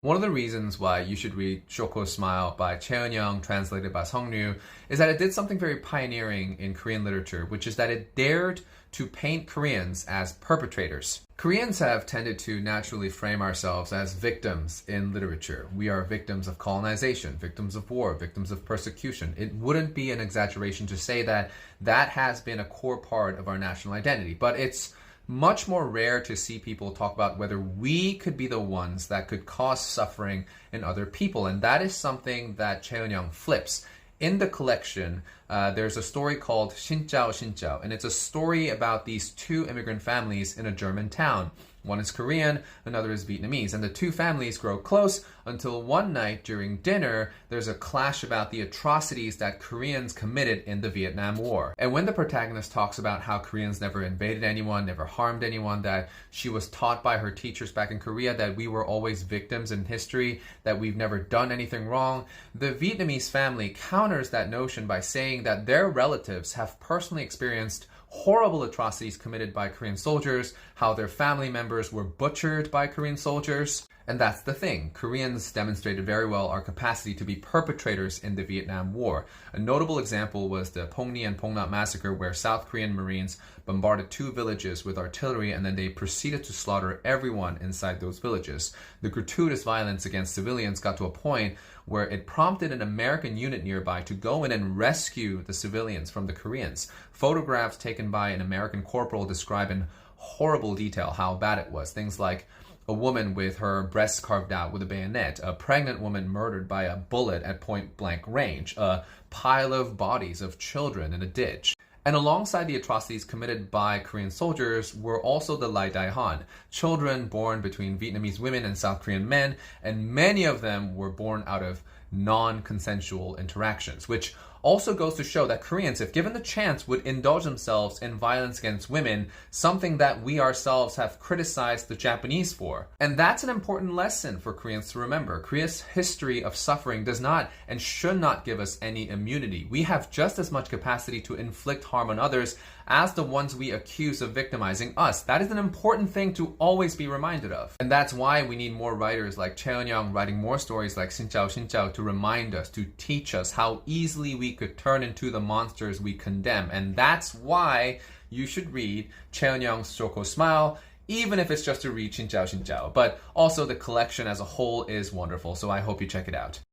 One of the reasons why you should read Shoko's Smile by Chaeun-young, translated by Seong-ryu, is that it did something very pioneering in Korean literature, which is that it dared to paint Koreans as perpetrators. Koreans have tended to naturally frame ourselves as victims in literature. We are victims of colonization, victims of war, victims of persecution. It wouldn't be an exaggeration to say that that has been a core part of our national identity, but it's much more rare to see people talk about whether we could be the ones that could cause suffering in other people. And that is something that Chaeun-young flips. In the collection, there's a story called Shinjao Shinjao, and it's a story about these two immigrant families in a German town. One is Korean, another is Vietnamese, and the two families grow close until one night during dinner, there's a clash about the atrocities that Koreans committed in the Vietnam War. And when the protagonist talks about how Koreans never invaded anyone, never harmed anyone, that she was taught by her teachers back in Korea that we were always victims in history, that we've never done anything wrong, the Vietnamese family counters that notion by saying that their relatives have personally experienced horrible atrocities committed by Korean soldiers, how their family members were butchered by Korean soldiers. And that's the thing. Koreans demonstrated very well our capacity to be perpetrators in the Vietnam War. A notable example was the Pong Ni and Pong Nat massacre, where South Korean Marines bombarded two villages with artillery and then they proceeded to slaughter everyone inside those villages. The gratuitous violence against civilians got to a point where it prompted an American unit nearby to go in and rescue the civilians from the Koreans. Photographs taken by an American corporal describe in horrible detail how bad it was. Things like a woman with her breasts carved out with a bayonet, a pregnant woman murdered by a bullet at point-blank range, a pile of bodies of children in a ditch. And alongside the atrocities committed by Korean soldiers were also the Lai Dai Han, children born between Vietnamese women and South Korean men, and many of them were born out of non-consensual interactions, which also goes to show that Koreans, if given the chance, would indulge themselves in violence against women, something that we ourselves have criticized the Japanese for. And that's an important lesson for Koreans to remember. Korea's history of suffering does not and should not give us any immunity. We have just as much capacity to inflict harm on others as the ones we accuse of victimizing us. That is an important thing to always be reminded of. And that's why we need more writers like Chaeun-young writing more stories like Shinjao Shinjao to remind us, to teach us how easily we could turn into the monsters we condemn. And that's why you should read Chaeun-young's Shoko Smile, even if it's just to read Shinjao Shinjao. But also the collection as a whole is wonderful, so I hope you check it out.